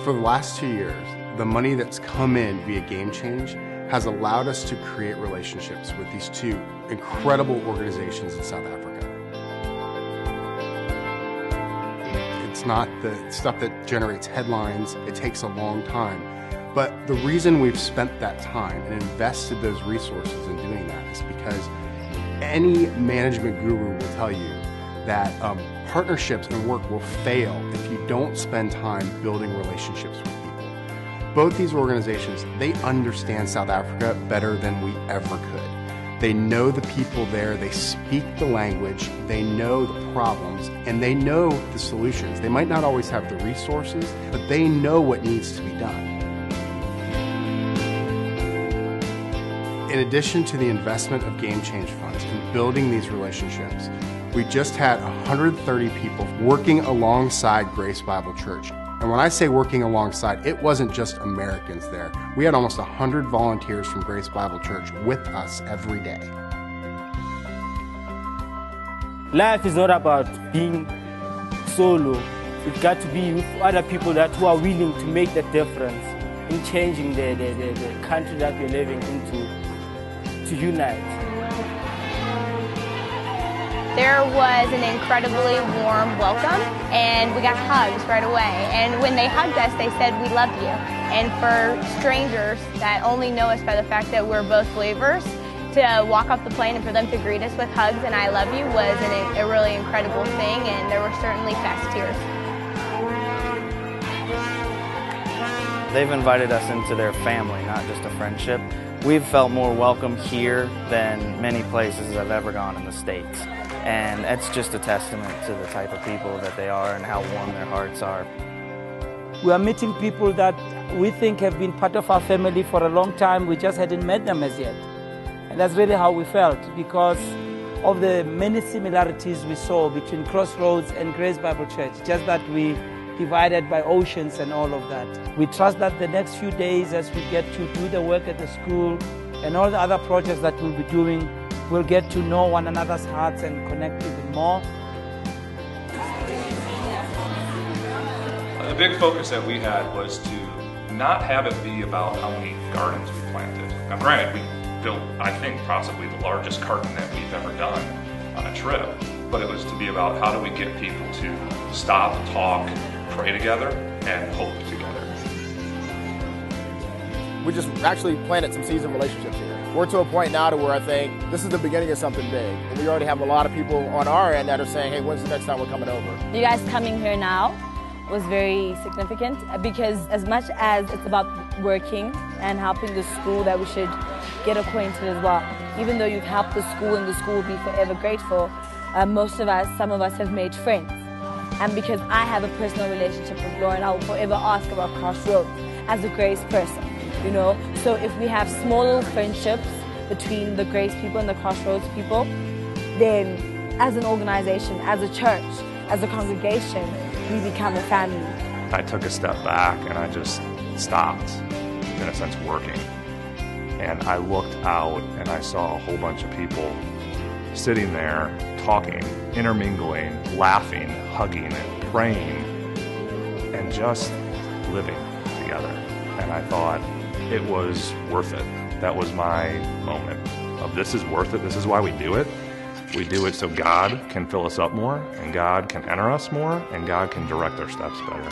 For the last 2 years, the money that's come in via Game Change has allowed us to create relationships with these two incredible organizations in South Africa. It's not the stuff that generates headlines. It takes a long time. But the reason we've spent that time and invested those resources in doing that is because any management guru will tell you that partnerships and work will fail if you don't spend time building relationships with people. Both these organizations, they understand South Africa better than we ever could. They know the people there, they speak the language, they know the problems, and they know the solutions. They might not always have the resources, but they know what needs to be done. In addition to the investment of Game Change funds in building these relationships, we just had 130 people working alongside Grace Bible Church. And when I say working alongside, it wasn't just Americans there. We had almost 100 volunteers from Grace Bible Church with us every day. Life is not about being solo. You've got to be with other people who are willing to make the difference in changing the country that we're living into, to unite. There was an incredibly warm welcome, and we got hugs right away. And when they hugged us, they said, "We love you." And for strangers that only know us by the fact that we're both believers, to walk off the plane and for them to greet us with hugs and "I love you" was a really incredible thing, and there were certainly fast tears. They've invited us into their family, not just a friendship. We've felt more welcome here than many places I've ever gone in the States. And that's just a testament to the type of people that they are and how warm their hearts are. We are meeting people that we think have been part of our family for a long time. We just hadn't met them as yet. And that's really how we felt, because of the many similarities we saw between Crossroads and Grace Bible Church, just that we divided by oceans and all of that. We trust that the next few days, as we get to do the work at the school and all the other projects that we'll be doing, we'll get to know one another's hearts and connect even more. The big focus that we had was to not have it be about how many gardens we planted. Now granted, we built, I think, possibly the largest garden that we've ever done on a trip, but it was to be about how do we get people to stop, talk, pray together, and hope together. We just actually planted some seeds of relationships here. We're to a point now to where I think this is the beginning of something big. And we already have a lot of people on our end that are saying, hey, when's the next time we're coming over? You guys coming here now was very significant, because as much as it's about working and helping the school, that we should get acquainted as well. Even though you've helped the school and the school will be forever grateful, some of us have made friends. And because I have a personal relationship with Lauren, I will forever ask about Crossroads as a Grace person, you know? So if we have small little friendships between the Grace people and the Crossroads people, then as an organization, as a church, as a congregation, we become a family. I took a step back and I just stopped, in a sense, working. And I looked out and I saw a whole bunch of people sitting there, talking, intermingling, laughing, hugging, praying, and just living together. And I thought it was worth it. That was my moment of this is worth it. This is why we do it. We do it so God can fill us up more, and God can enter us more, and God can direct our steps better.